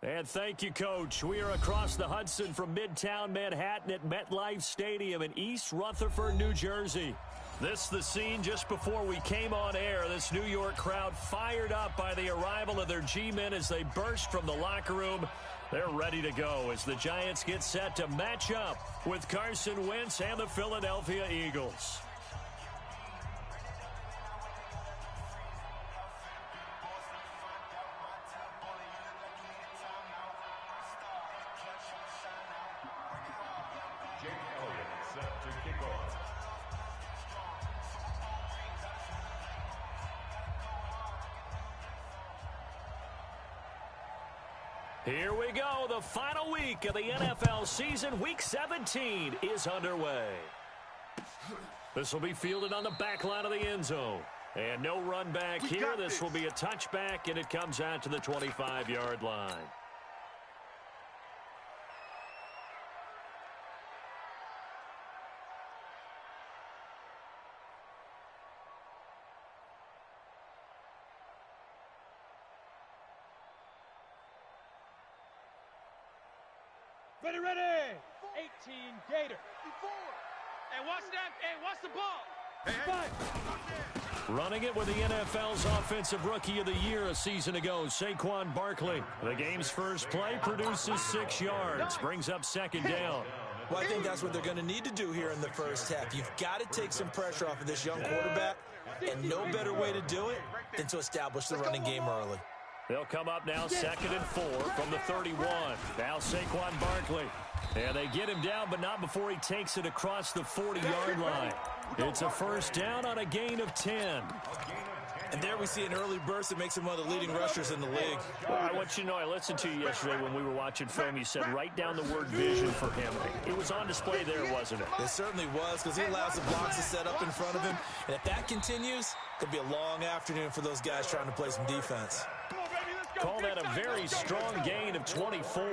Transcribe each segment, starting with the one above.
And thank you, Coach. We are across the Hudson from Midtown Manhattan at MetLife Stadium in East Rutherford, New Jersey. This is the scene just before we came on air. This New York crowd fired up by the arrival of their G-men as they burst from the locker room. They're ready to go as the Giants get set to match up with Carson Wentz and the Philadelphia Eagles. Here we go. The final week of the NFL season. Week 17 is underway. This will be fielded on the back line of the end zone. And no run back here. This will be a touchback, and it comes out to the 25-yard line. Ready, ready. 18 Gator. Hey, watch that. Hey, watch the ball. Hey. Running it with the NFL's Offensive Rookie of the Year a season ago, Saquon Barkley. The game's first play produces 6 yards, brings up second down. Well, I think that's what they're going to need to do here in the first half. You've got to take some pressure off of this young quarterback, and no better way to do it than to establish the running game early. They'll come up now 2nd and 4 from the 31. Now Saquon Barkley. And they get him down, but not before he takes it across the 40-yard line. It's a first down on a gain of 10. And there we see an early burst that makes him one of the leading rushers in the league. Well, I want you to know, I listened to you yesterday when we were watching film. You said write down the word vision for him. It was on display there, wasn't it? It certainly was, because he allows the blocks to set up in front of him. And if that continues, it'll be a long afternoon for those guys trying to play some defense. Call that a very strong gain of 24.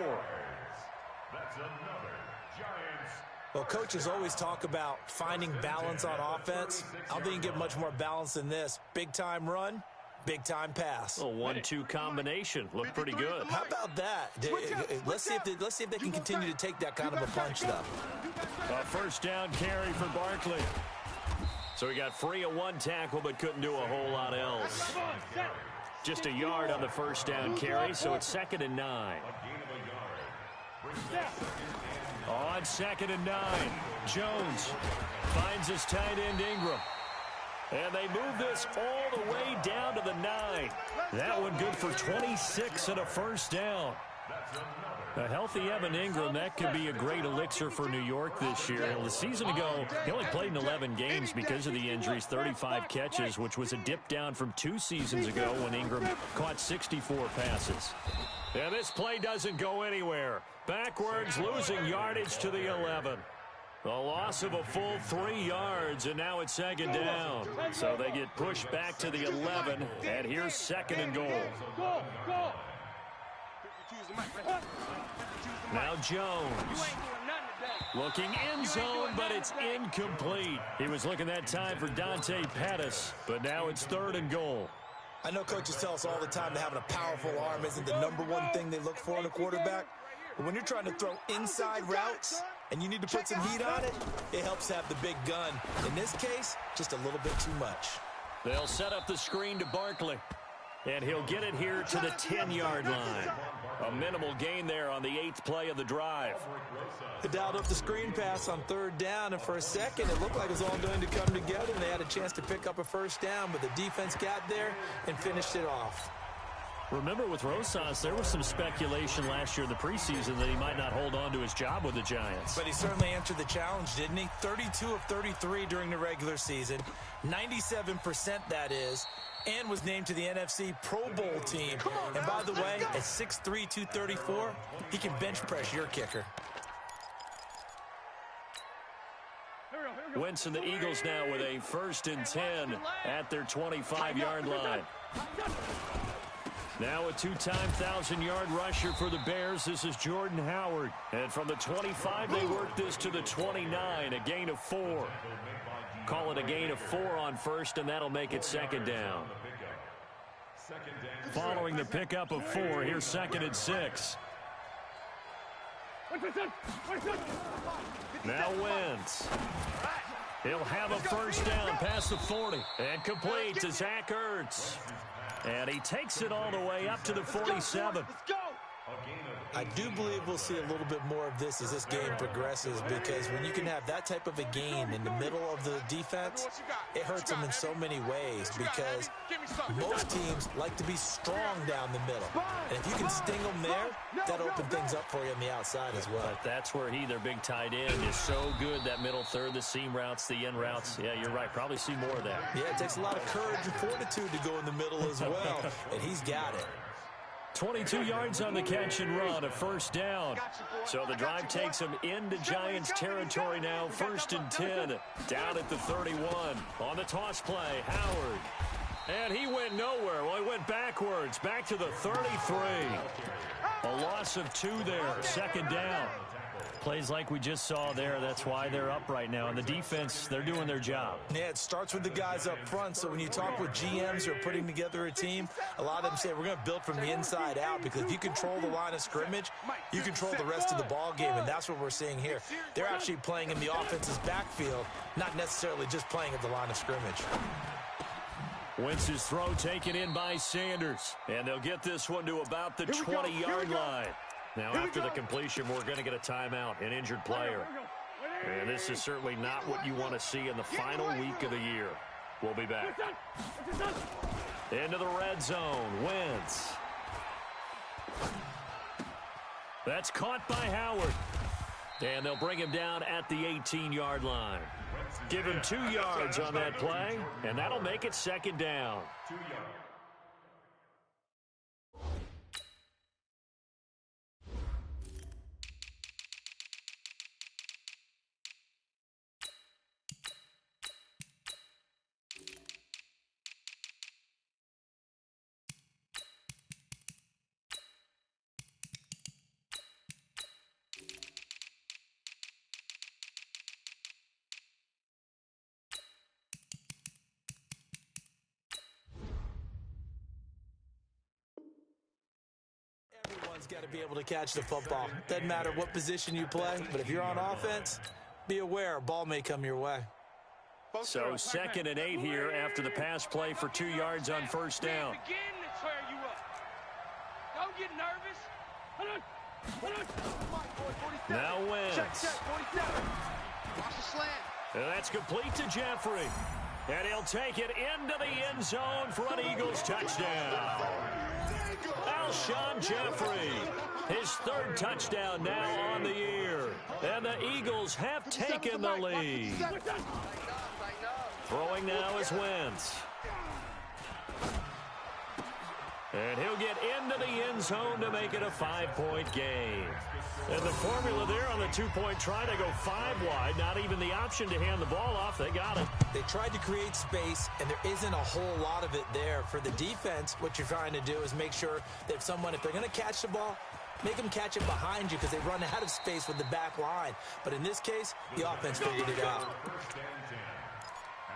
That's another Giants. Well, coaches always talk about finding balance on offense. I don't think you can get much more balance than this. Big-time run, big-time pass. A 1-2 combination. Looked pretty good. How about that? Let's see if they can continue to take that kind of a punch, though. A first down carry for Barkley. So he got free of one tackle but couldn't do a whole lot else. Just a yard on the first down carry, so it's 2nd and 9. On 2nd and 9, Jones finds his tight end Ingram. And they move this all the way down to the 9. That one good for 26 and a first down. A healthy Evan Ingram, that could be a great elixir for New York this year. The season ago, he only played in 11 games because of the injuries, 35 catches, which was a dip down from 2 seasons ago when Ingram caught 64 passes. And this play doesn't go anywhere. Backwards, losing yardage to the 11. A loss of a full 3 yards, and now it's 2nd down. So they get pushed back to the 11, and here's 2nd and goal. Now Jones. Looking end zone, but it's incomplete. He was looking that time for Dante Pettis, but now it's 3rd and goal. I know coaches tell us all the time that having a powerful arm isn't the #1 thing they look for in a quarterback. But when you're trying to throw inside routes and you need to put some heat on it, it helps to have the big gun. In this case, just a little bit too much. They'll set up the screen to Barkley. And he'll get it here to the 10-yard line. A minimal gain there on the 8th play of the drive. They dialed up the screen pass on 3rd down, and for a second it looked like it was all going to come together, and they had a chance to pick up a first down, but the defense got there and finished it off. Remember, with Rosas, there was some speculation last year in the preseason that he might not hold on to his job with the Giants. But he certainly answered the challenge, didn't he? 32 of 33 during the regular season, 97% that is, and was named to the NFC Pro Bowl team. And by the way, at 6'3", 234, he can bench press your kicker. Wentz and the Eagles now with a 1st and 10 at their 25-yard line. Now a 2-time 1,000-yard rusher for the Bears. This is Jordan Howard. And from the 25, they work this to the 29, a gain of 4. Call it a gain of 4 on first, and that'll make it 2nd down. Following the pickup of 4, here's 2nd and 6. Now Wentz. He'll have a first down past the 40. And complete to Zach Ertz. And he takes it all the way up to the 47. I do believe we'll see a little bit more of this as this game progresses, because when you can have that type of a gain in the middle of the defense, it hurts them in so many ways, because most teams like to be strong down the middle. And if you can sting them there, that opens things up for you on the outside as well. But that's where their big tight end, is so good, that middle third, the seam routes, the in routes. Yeah, you're right. Probably see more of that. Yeah, it takes a lot of courage and fortitude to go in the middle as well, and he's got it. 22 yards on the catch and run, a first down. So the drive takes him into Giants territory now, 1st and 10, down at the 31. On the toss play, Howard. And he went nowhere. Well, he went backwards, back to the 33. A loss of 2 there, 2nd down. Plays like we just saw there. That's why they're up right now. And the defense, they're doing their job. Yeah, it starts with the guys up front. So when you talk with GMs who are putting together a team, a lot of them say we're going to build from the inside out, because if you control the line of scrimmage, you control the rest of the ball game, and that's what we're seeing here. They're actually playing in the offense's backfield, not necessarily just playing at the line of scrimmage. Wentz's throw taken in by Sanders. And they'll get this one to about the 20-yard line. Now, after the completion, we're going to get a timeout, an injured player. And this is certainly not what you want to see in the final week of the year. We'll be back. Into the red zone, Wentz. That's caught by Howard. And they'll bring him down at the 18-yard line. Give him 2 yards on that play, and that'll make it 2nd down. 2 yards. Got to be able to catch the football. Doesn't matter what position you play, but if you're on offense, be aware a ball may come your way. So 2nd and 8 here after the pass play for 2 yards on first down. Don't get nervous. Now Wentz. Watch the slant. And that's complete to Jeffrey. And he'll take it into the end zone for an Eagles touchdown. Alshon Jeffrey, his 3rd touchdown now on the year. And the Eagles have taken the lead. Throwing now is Wentz. And he'll get into the end zone to make it a 5-point game. And the formula there on the 2-point try to go 5 wide, not even the option to hand the ball off. They got it. They tried to create space, and there isn't a whole lot of it there. For the defense, what you're trying to do is make sure that if they're going to catch the ball, make them catch it behind you, because they run out of space with the back line. But in this case, the offense figured it out. First and 10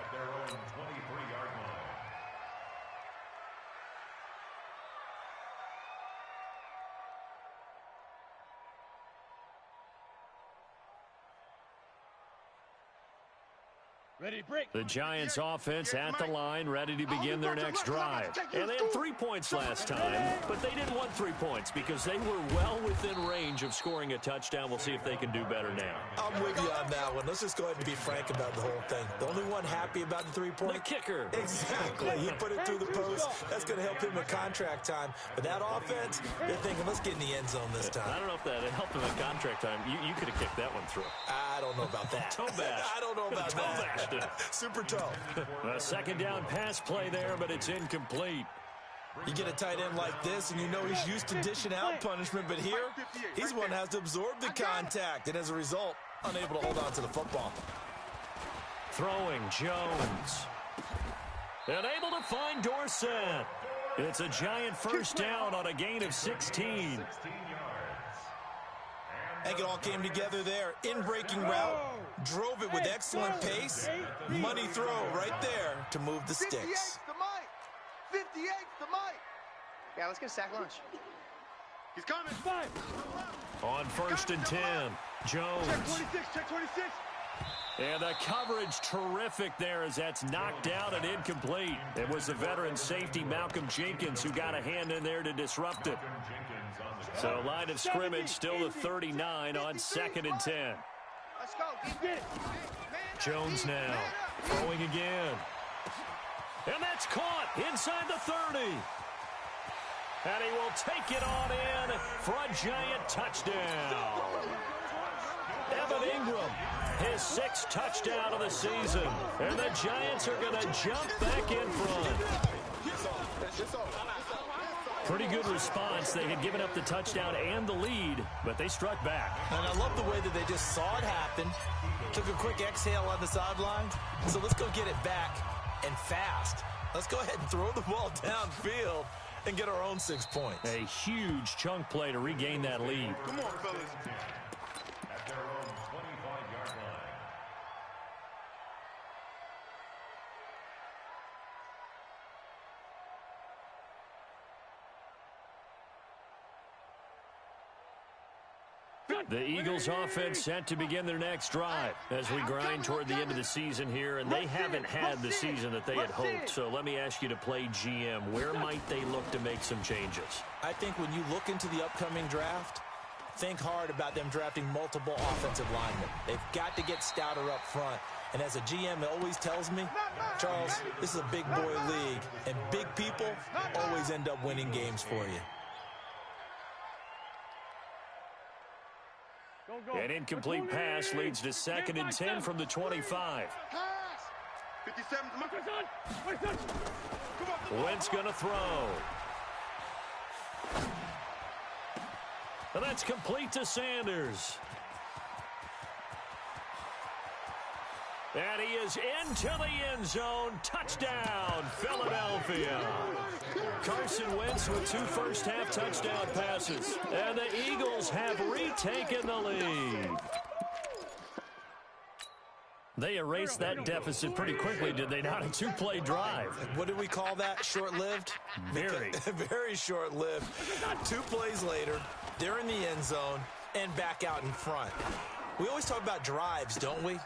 at their own 23-yard line. Ready to break. The Giants offense at the line, ready to begin their next drive. And they had 3 points last time, but they didn't want 3 points because they were well within range of scoring a touchdown. We'll see if they can do better now. I'm with you on that one. Let's just go ahead and be frank about the whole thing. The only one happy about the 3-point? The kicker. Exactly. He put it through the post. That's going to help him in contract time. But that offense, they're thinking, let's get in the end zone this time. I don't know if that helped him in contract time. You could have kicked that one through. I don't know about that. Toe bash. I don't know about Toe that. bashed it. Super toe. A 2nd down pass play there, but it's incomplete. You get a tight end like this, and you know he's used to dishing out punishment, but here, he's one that has to absorb the contact, and as a result, unable to hold on to the football. Throwing, Jones. And able to find Dorsett. It's a Giant first down on a gain of 16. I think it all came together there. In-breaking route, drove it with excellent pace. Money throw right there to move the sticks. 58's the mic. Yeah, let's get a sack lunch. He's coming. 5. On 1st and 10, Jones. Check 26, check 26. And the coverage terrific there as that's knocked out and incomplete. It was the veteran safety Malcolm Jenkins who got a hand in there to disrupt it. So line of scrimmage still the 39 on 2nd and 10. Let's go. Get it. Jones now throwing again. And that's caught inside the 30. And he will take it on in for a giant touchdown. Evan Ingram, his 6th touchdown of the season. And the Giants are going to jump back in front. Pretty good response. They had given up the touchdown and the lead, but they struck back. And I love the way that they just saw it happen. Took a quick exhale on the sideline. So let's go get it back and fast. Let's go ahead and throw the ball downfield and get our own 6 points. A huge chunk play to regain that lead. Come on, fellas. At their own 25-yard line. The Eagles offense set to begin their next drive as we grind toward the end of the season here, and they haven't had the season that they had hoped. So let me ask you to play GM. Where might they look to make some changes? I think when you look into the upcoming draft, think hard about them drafting multiple offensive linemen. They've got to get stouter up front. And as a GM, it always tells me, Charles, this is a big boy league, and big people always end up winning games for you. An incomplete pass leads to 2nd and 10 from the 25. 57. Wentz going to throw. And that's complete to Sanders. And he is into the end zone. Touchdown, Philadelphia. Carson Wentz with 2 first-half touchdown passes. And the Eagles have retaken the lead. They erased that deficit pretty quickly, did they not? A 2-play drive. What do we call that? Short-lived? Very. Very short-lived. 2 plays later, they're in the end zone and back out in front. We always talk about drives, don't we?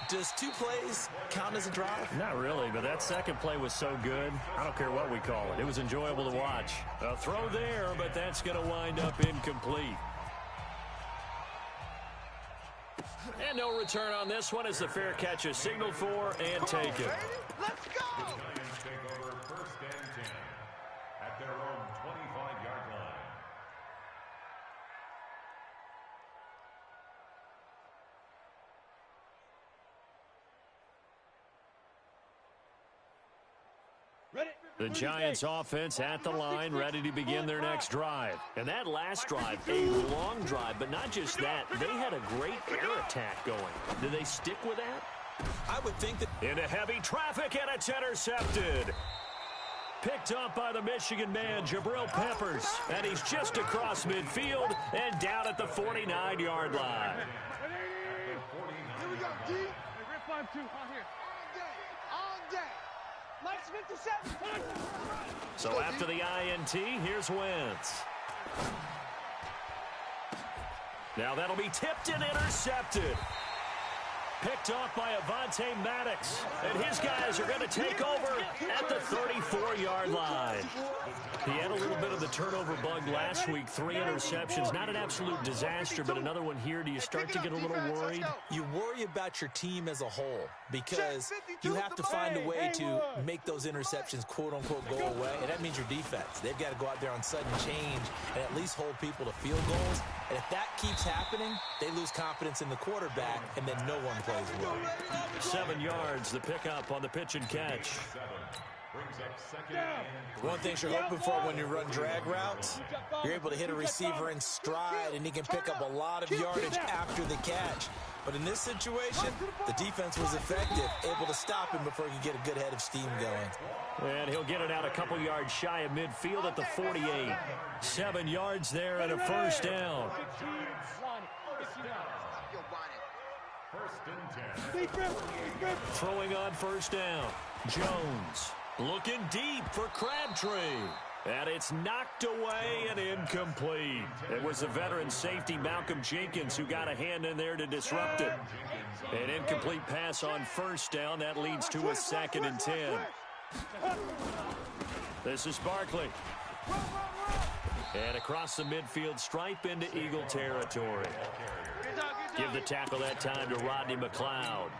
Does 2 plays count as a drive? Not really, but that second play was so good. I don't care what we call it. It was enjoyable to watch. A throw there, but that's going to wind up incomplete. And no return on this one as the fair catch is signaled for and taken. Let's go. Giants take over 1st and 10 at their own 25-yard line. The Giants offense at the line, ready to begin their next drive. And that last drive, a long drive, but not just that. They had a great air attack going. Do they stick with that? I would think that... Into heavy traffic, and it's intercepted. Picked up by the Michigan man, Jabril Peppers. And he's just across midfield and down at the 49-yard line. Here we go, D. Hey, rip 5-2. On here. All day. Mike's 57. So after the INT, here's Wentz. Now that'll be tipped and intercepted. Picked off by Avonte Maddox. And his guys are going to take over at the 34-yard line. He had a little bit of the turnover bug last week. 3 interceptions. Not an absolute disaster, but another one here. Do you start to get a little worried? You worry about your team as a whole because you have to find a way to make those interceptions, quote-unquote, go away. And that means your defense. They've got to go out there on sudden change and at least hold people to field goals. And if that keeps happening, they lose confidence in the quarterback, and then no one plays well. 7 yards, the pickup on the pitch and catch. One thing you're hoping for when you run drag routes, you're able to hit a receiver in stride, and he can pick up a lot of yardage after the catch. But in this situation, the defense was effective, able to stop him before he could get a good head of steam going. And he'll get it out a couple yards shy of midfield at the 48. 7 yards there and a first down. 1st and 10. Throwing on first down. Jones looking deep for Crabtree. And it's knocked away and incomplete. It was the veteran safety Malcolm Jenkins who got a hand in there to disrupt it. An incomplete pass on first down. That leads to a 2nd and 10. This is Barkley. And across the midfield stripe into Eagle territory. Give the tackle that time to Rodney McLeod.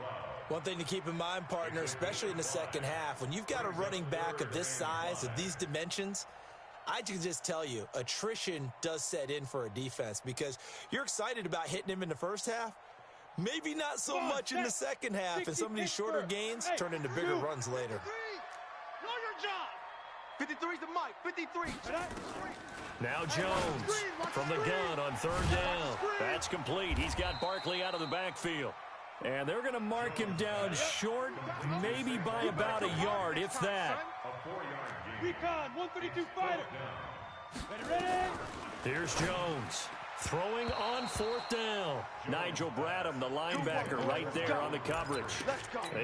One thing to keep in mind, partner, especially in the second half, when you've got a running back of this size, of these dimensions, I can just tell you, attrition does set in for a defense because you're excited about hitting him in the first half. Maybe not so much in the second half, and some of these shorter gains turn into bigger runs later. Know your job. 53's the mic. 53. Now Jones from the gun on 3rd down. That's complete. He's got Barkley out of the backfield. And they're going to mark him down short, maybe by about a yard, if that. Recon, 132 fighter. Ready? Here's Jones throwing on 4th down. Nigel Bradham, the linebacker, right there on the coverage.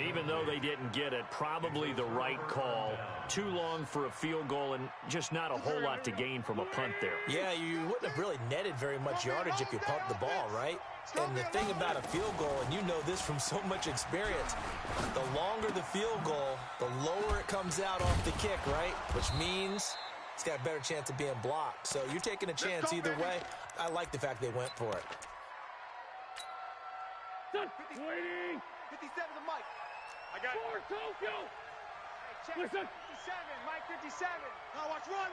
Even though they didn't get it, probably the right call. Too long for a field goal and just not a whole lot to gain from a punt there. Yeah, you wouldn't have really netted very much yardage if you pumped the ball, right? And the thing about a field goal, and you know this from so much experience, the longer the field goal, the lower it comes out off the kick, right? Which means it's got a better chance of being blocked. So you're taking a chance either way. I like the fact they went for it. 57 the mic. I got it. Tokyo. Hey, check. Listen. 57, Mike 57. Now watch run.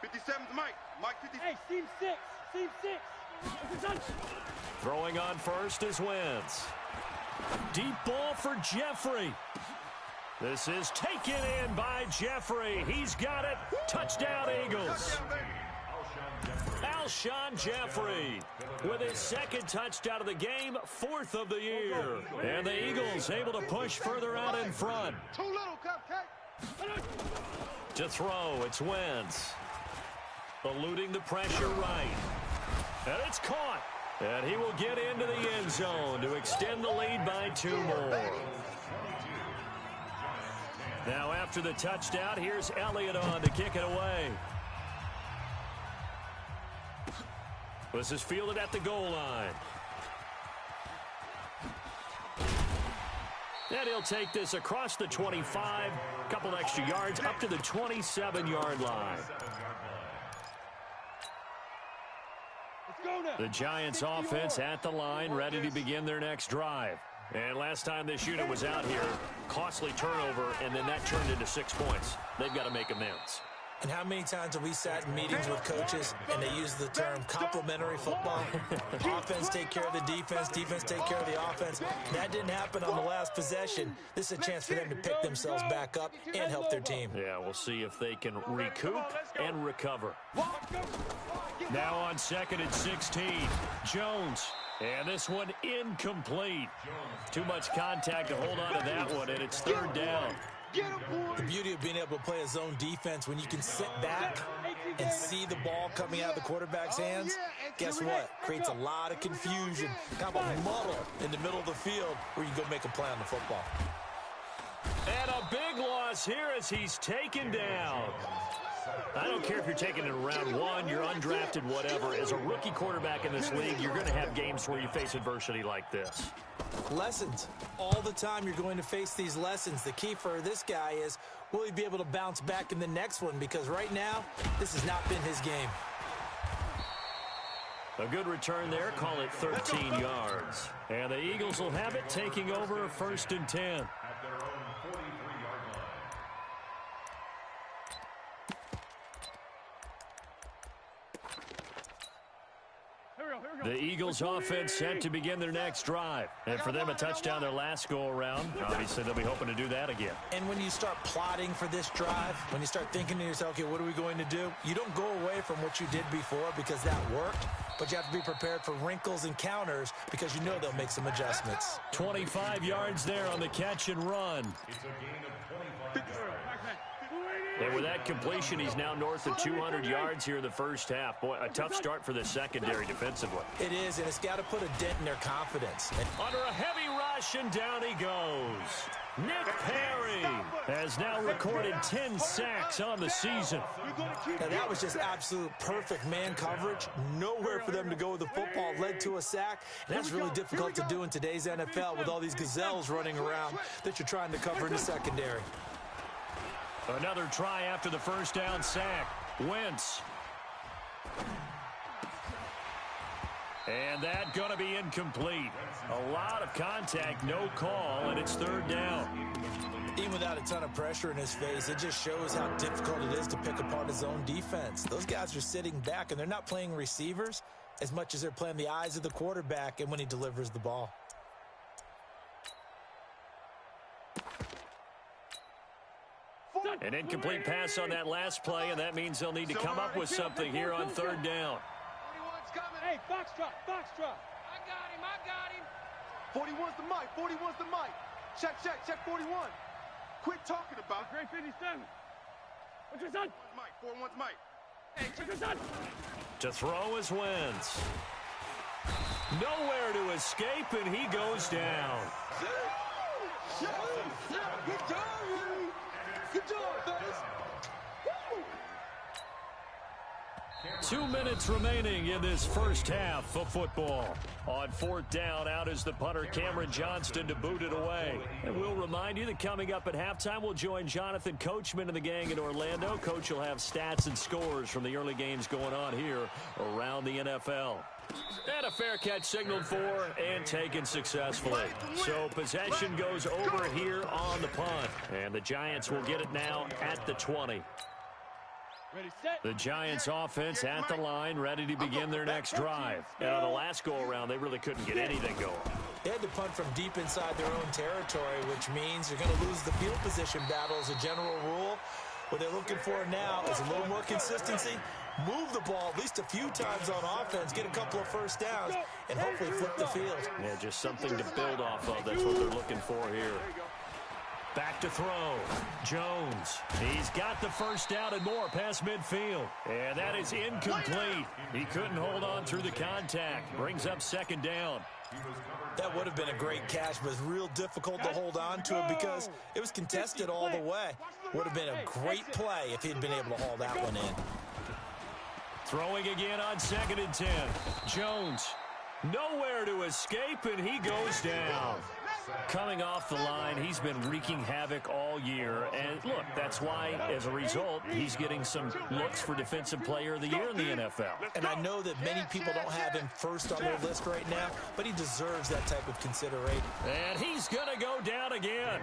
57 the mic. Mike 57. Hey, seam 6. Throwing on first is Wentz. Deep ball for Jeffrey. This is taken in by Jeffrey. He's got it. Touchdown, Eagles. Alshon Jeffrey with his 2nd touchdown of the game, 4th of the year. And the Eagles able to push further out in front. Too little, cupcake. To throw, it's Wentz. Eluding the pressure right. And it's caught. And he will get into the end zone to extend the lead by 2 more. Now after the touchdown, here's Elliott on to kick it away. This is fielded at the goal line. And he'll take this across the 25, couple extra yards up to the 27-yard line. The Giants offense at the line, ready to begin their next drive. And last time this unit was out here, costly turnover, and then that turned into 6 points. They've got to make amends. And how many times have we sat in meetings with coaches and they use the term complementary football? Offense take care of the defense, defense take care of the offense. That didn't happen on the last possession. This is a chance for them to pick themselves back up and help their team. Yeah, we'll see if they can recoup and recover. Now on 2nd and 16, Jones. And this one incomplete. Too much contact to hold on to that one, and it's 3rd down. The beauty of being able to play a zone defense when you can sit back and see the ball coming out of the quarterback's hands, guess what? Creates a lot of confusion, kind of a muddle in the middle of the field where you can go make a play on the football. And a big loss here as he's taken down. I don't care if you're taking it in round 1, you're undrafted, whatever. As a rookie quarterback in this league, you're going to have games where you face adversity like this. Lessons. All the time you're going to face these lessons. The key for this guy is, will he be able to bounce back in the next one? Because right now, this has not been his game. A good return there, call it 13 yards. And the Eagles will have it, taking over 1st and 10. The Eagles offense set to begin their next drive. And for them, a touchdown their last go-around. Obviously, they'll be hoping to do that again. And when you start plotting for this drive, when you start thinking to yourself, okay, what are we going to do? You don't go away from what you did before because that worked, but you have to be prepared for wrinkles and counters because you know they'll make some adjustments. 25 yards there on the catch and run. And with that completion, he's now north of 200 yards here in the first half. Boy, a tough start for the secondary defensively. It is, and it's got to put a dent in their confidence. Under a heavy rush, and down he goes. Nick Perry has now recorded 10 sacks on the season. Now, that was just absolute perfect man coverage. Nowhere for them to go with the football. Led to a sack. And that's really difficult to do in today's NFL with all these gazelles running around that you're trying to cover in the secondary. Another try after the first down sack. Wentz. And that going to be incomplete. A lot of contact, no call, and it's third down. Even without a ton of pressure in his face, it just shows how difficult it is to pick apart his own defense. Those guys are sitting back, and they're not playing receivers as much as they're playing the eyes of the quarterback and when he delivers the ball. An incomplete pass on that last play, and that means they'll need to come up with something here on third down. 41's coming. Hey, box drop. I got him. 41's the mic. 41's the mic. Check 41. Quit talking about. Great 57. What's your son? Mike. 41's Mike. Hey, check your son. To throw is Wentz. Nowhere to escape, and he goes down. Good job, Rudy. Good job, fellas. 2 minutes remaining in this first half of football. On fourth down, out is the punter Cameron Johnston to boot it away. And we'll remind you that coming up at halftime, we'll join Jonathan Coachman and the gang in Orlando. Coach will have stats and scores from the early games going on here around the NFL. And a fair catch signaled for and taken successfully. So possession goes over here on the punt. And the Giants will get it now at the 20. The Giants offense at the line, ready to begin their next drive. And on the last go-around, they really couldn't get anything going. They had to punt from deep inside their own territory, which means you're going to lose the field position battle as a general rule. What they're looking for now is a little more consistency, move the ball at least a few times on offense, get a couple of first downs, and hopefully flip the field. Yeah, just something to build off of. That's what they're looking for here. Back to throw. Jones. He's got the first down and more past midfield. And that is incomplete. He couldn't hold on through the contact. Brings up second down. That would have been a great catch, but it's real difficult to hold on to it because it was contested all the way. Would have been a great play if he'd been able to haul that one in. Throwing again on 2nd and 10. Jones. Nowhere to escape, and he goes down. Coming off the line, he's been wreaking havoc all year. And, look, that's why, as a result, he's getting some looks for Defensive Player of the Year in the NFL. And I know that many people don't have him first on their list right now, but he deserves that type of consideration. And he's going to go down again.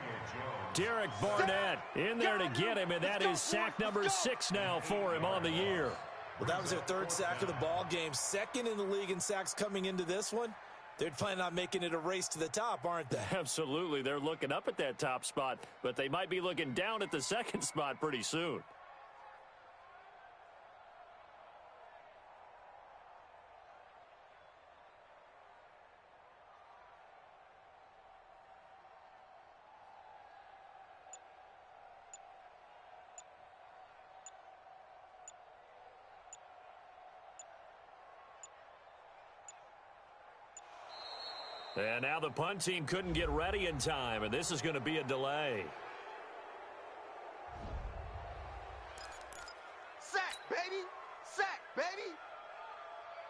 Derek Barnett in there to get him, and that is sack number 6 now for him on the year. Well, that was their third sack of the ball game. Second in the league in sacks coming into this one. They're planning on making it a race to the top, aren't they? Absolutely. They're looking up at that top spot, but they might be looking down at the second spot pretty soon. And now the punt team couldn't get ready in time, and this is going to be a delay. Sack, baby! Sack, baby!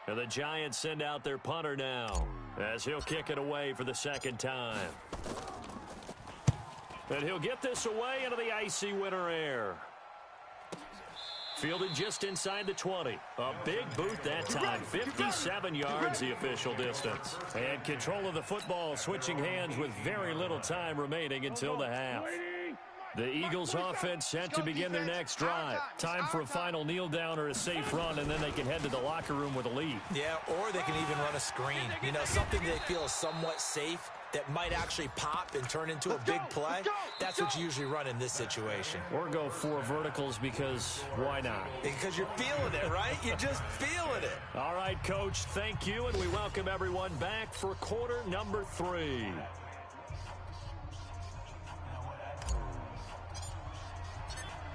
And the Giants send out their punter now as he'll kick it away for the second time. And he'll get this away into the icy winter air. Fielded just inside the 20. A big boot that time. 57 yards the official distance. And control of the football switching hands with very little time remaining until the half. The Eagles offense set to begin their next drive. Time for a final kneel down or a safe run, and then they can head to the locker room with a lead. Yeah, or they can even run a screen. You know, something they feel is somewhat safe that might actually pop and turn into a big play. That's what you usually run in this situation. Or go 4 verticals because why not? Because you're feeling it, right? You're just feeling it. All right, Coach, thank you, and we welcome everyone back for quarter number 3.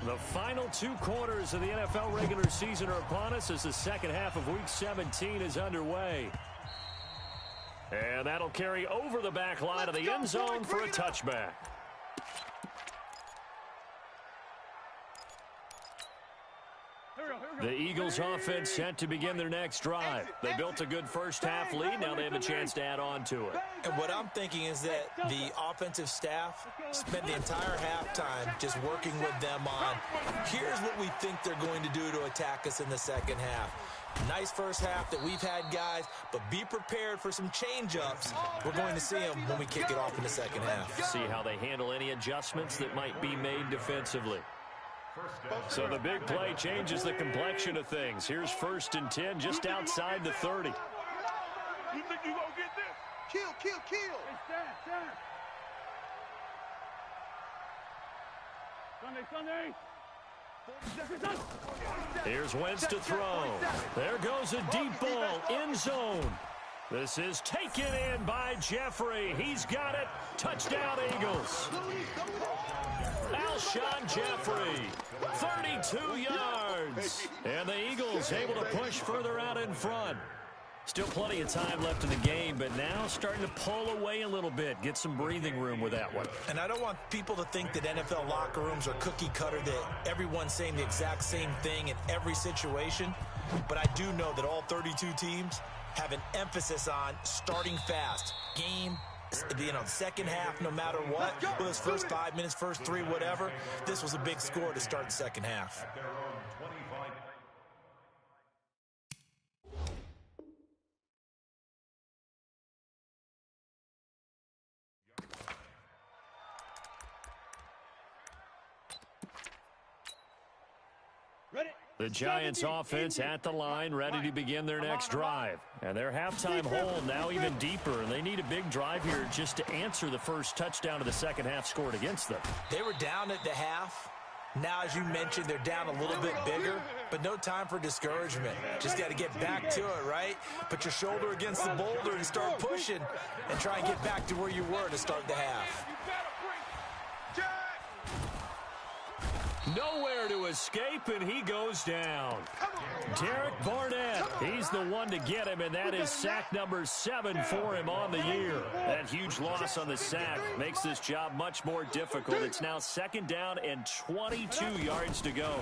The final 2 quarters of the NFL regular season are upon us as the second half of Week 17 is underway. And that'll carry over the back line of the end zone for a touchback. The Eagles offense set to begin their next drive. They built a good first half lead. Now they have a chance to add on to it. And what I'm thinking is that the offensive staff spent the entire halftime just working with them on, here's what we think they're going to do to attack us in the second half. Nice first half that we've had, guys, but be prepared for some change-ups. We're going to see them when we kick it off in the second half. See how they handle any adjustments that might be made defensively. So the big play changes the complexion of things. Here's 1st and 10 just outside the 30. You think you gonna get this? Kill, kill, kill. Sunday. Here's Wentz to throw. There goes a deep ball, end zone. This is taken in by Jeffrey. He's got it. Touchdown, Eagles. Alshon Jeffrey, 32 yards. And the Eagles able to push further out in front. Still plenty of time left in the game, but now starting to pull away a little bit. Get some breathing room with that one. And I don't want people to think that NFL locker rooms are cookie cutter, that everyone's saying the exact same thing in every situation. But I do know that all 32 teams have an emphasis on starting fast. Game, second half, no matter what. Whether it's first 5 minutes, first 3, whatever. This was a big score to start the second half. At their own 25. The Giants offense at the line, ready to begin their next drive. And their halftime hold now even deeper, and they need a big drive here just to answer the first touchdown of the second half scored against them. They were down at the half. Now, as you mentioned, they're down a little bit bigger, but no time for discouragement. Just got to get back to it, right? Put your shoulder against the boulder and start pushing and try and get back to where you were to start the half. Nowhere to escape, and he goes down. Derek Barnett, he's the one to get him, and that is sack number 7 for him on the year. That huge loss on the sack makes this job much more difficult. It's now 2nd down and 22 yards to go.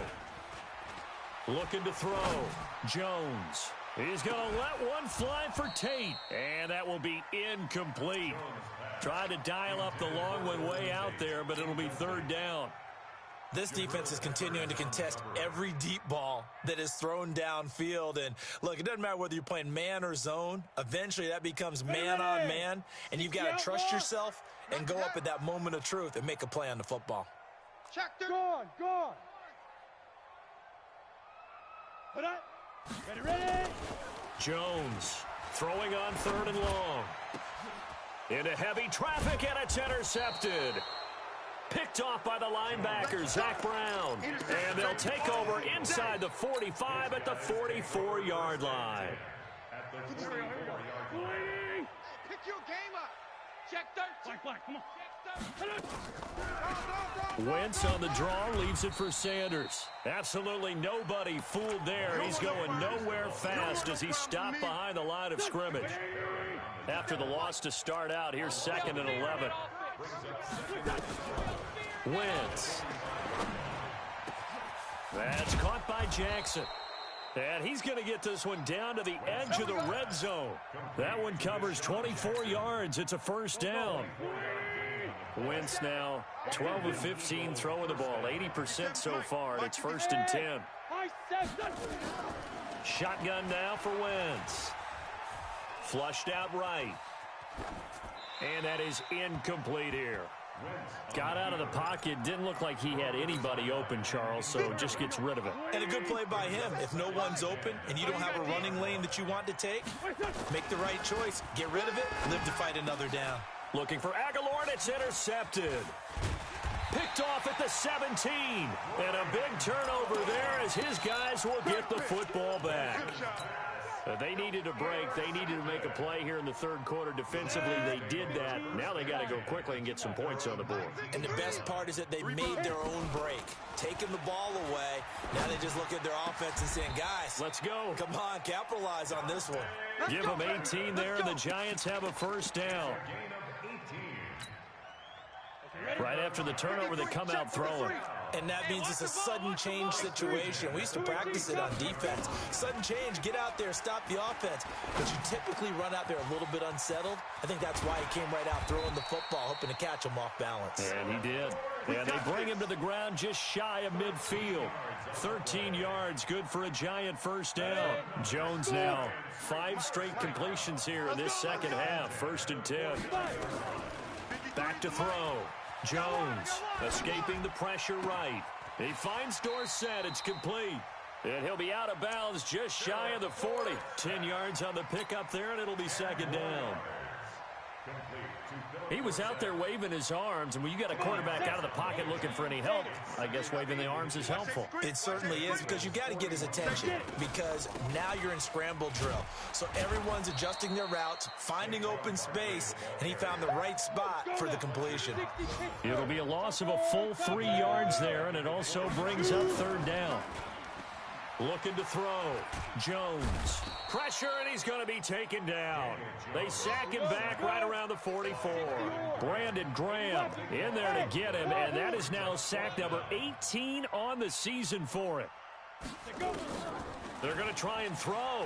Looking to throw. Jones. He's going to let one fly for Tate, and that will be incomplete. Tried to dial up the long one way out there, but it'll be 3rd down. This defense is continuing to contest every deep ball that is thrown downfield. And, look, it doesn't matter whether you're playing man or zone. Eventually, that becomes man on man. And you've got to trust yourself and go up at that moment of truth and make a play on the football. Gone. Ready. Jones throwing on 3rd and long. Into heavy traffic, and it's intercepted. Picked off by the linebacker, Zach Brown. And they'll take over inside the 45 at the 44-yard line. At the 44-yard line. Pick your game up. Check 13. Come on. Wentz on the draw, leaves it for Sanders. Absolutely nobody fooled there. He's going nowhere fast as he stopped behind the line of scrimmage. After the loss to start out, here's 2nd and 11. Wentz. That's caught by Jackson. And he's going to get this one down to the edge of the red zone. That one covers 24 yards. It's a 1st down. Wentz now 12 of 15 throwing the ball, 80% so far, and it's 1st and 10. Shotgun now for Wentz. Flushed out right. And that is incomplete here. Got out of the pocket. Didn't look like he had anybody open, Charles, so just gets rid of it. And a good play by him. If no one's open and you don't have a running lane that you want to take, make the right choice. Get rid of it. Live to fight another down. Looking for Aguilar, and it's intercepted. Picked off at the 17. And a big turnover there as his guys will get the football back. They needed a break. They needed to make a play here in the third quarter. Defensively, they did that. Now they got to go quickly and get some points on the board. And the best part is that they made their own break. Taking the ball away. Now they just look at their offense and saying, guys, let's go. Come on, capitalize on this one. Give them 18 there, and the Giants have a first down. Right after the turnover, they come out throwing. And that means it's a sudden change situation. We used to practice it on defense. Sudden change, get out there, stop the offense. But you typically run out there a little bit unsettled. I think that's why he came right out throwing the football, hoping to catch him off balance. And he did. And they bring him to the ground just shy of midfield. 13 yards, good for a Giant first down. Jones now, 5 straight completions here in this second half. 1st and 10. Back to throw. Jones escaping the pressure right. He finds Dorsett. It's complete. And he'll be out of bounds just shy of the 40. 10 yards on the pickup there, and it'll be second down. He was out there waving his arms, and when you got a quarterback out of the pocket looking for any help, I guess waving the arms is helpful. It certainly is, because you got to get his attention, because now you're in scramble drill. So everyone's adjusting their routes, finding open space, and he found the right spot for the completion. It'll be a loss of a full 3 yards there, and it also brings up third down. Looking to throw. Jones. Pressure, and he's going to be taken down. They sack him back right around the 44. Brandon Graham in there to get him, and that is now sack number 18 on the season for him. They're going to try and throw.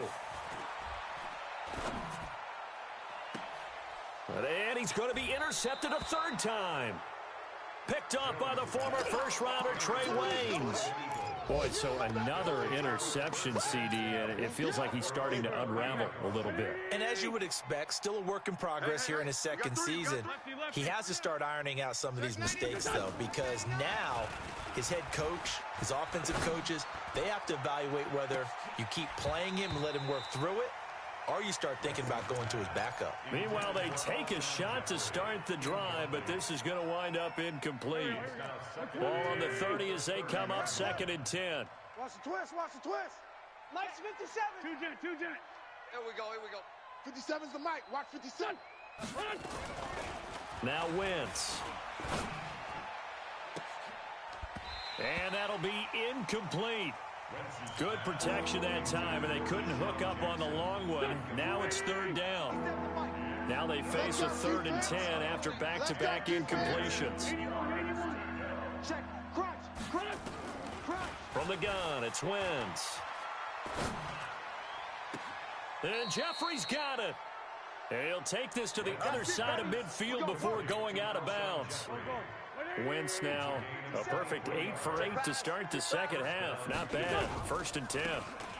And he's going to be intercepted a third time. Picked up by the former first-rounder Trey Waynes. Boy, so another interception, CD, and it feels like he's starting to unravel a little bit. And as you would expect, still a work in progress here in his second season. He has to start ironing out some of these mistakes, though, because now his head coach, his offensive coaches, they have to evaluate whether you keep playing him and let him work through it, or you start thinking about going to his backup. Meanwhile, they take a shot to start the drive, but this is going to wind up incomplete. Ball on the 30 as they come up 2nd and 10. Watch the twist, watch the twist. Mike's 57. Two Jet. Here we go. 57's the Mike. Watch 57. Now Wentz. And that'll be incomplete. Good protection that time, and they couldn't hook up on the long one. Now it's third down. Now they face a 3rd and 10 after back-to-back incompletions. From the gun, it's Wentz. And Jeffrey's got it. And he'll take this to the other side of midfield before going out of bounds. Wentz now a perfect 8 for 8 to start the second half. Not bad. 1st and 10.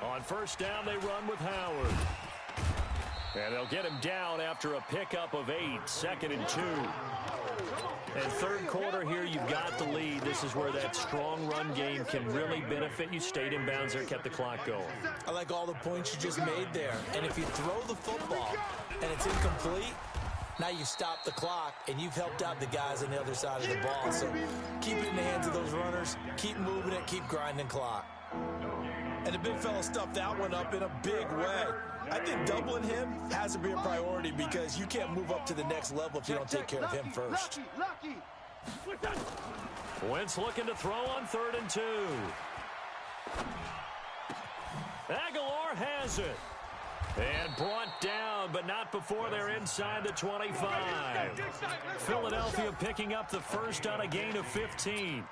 On first down, they run with Howard. And they'll get him down after a pickup of 8. 2nd and 2. And third quarter here, you've got the lead. This is where that strong run game can really benefit you. Stayed in bounds there, kept the clock going. I like all the points you just made there. And if you throw the football and it's incomplete, now you stop the clock, and you've helped out the guys on the other side of the ball. So keep it in the hands of those runners. Keep moving it. Keep grinding clock. And the big fella stuffed that one up in a big way. I think doubling him has to be a priority because you can't move up to the next level if you don't take care of him first. Wentz looking to throw on 3rd and 2. Aguilar has it. And brought down, but not before they're inside the 25. Philadelphia picking up the first on a gain of 15.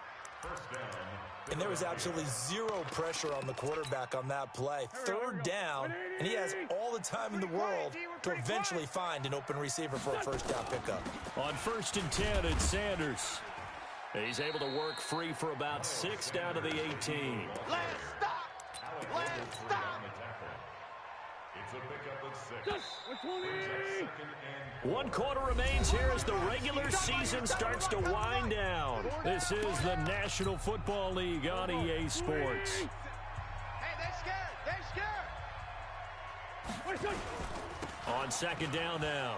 And there was absolutely zero pressure on the quarterback on that play. 3rd down, and he has all the time in the world to eventually find an open receiver for a first down pickup. On 1st and 10, it's Sanders. He's able to work free for about 6 down to the 18. Let's stop. It's a pickup of 6. 1 quarter remains here as the regular season starts to wind down. This is the National Football League on EA Sports. Hey, they're scared. On 2nd down now,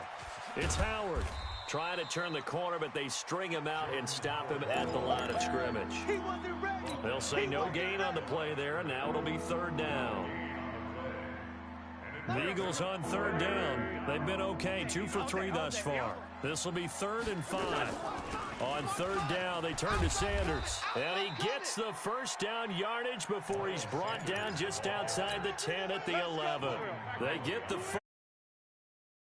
it's Howard. Trying to turn the corner, but they string him out and stop him at the line of scrimmage. They'll say no gain on the play there, and now it'll be 3rd down. The Eagles on third down. They've been okay, 2 for 3 thus far. This will be 3rd and 5. On third down, they turn to Sanders. And he gets the first down yardage before he's brought down just outside the 10 at the 11. They get the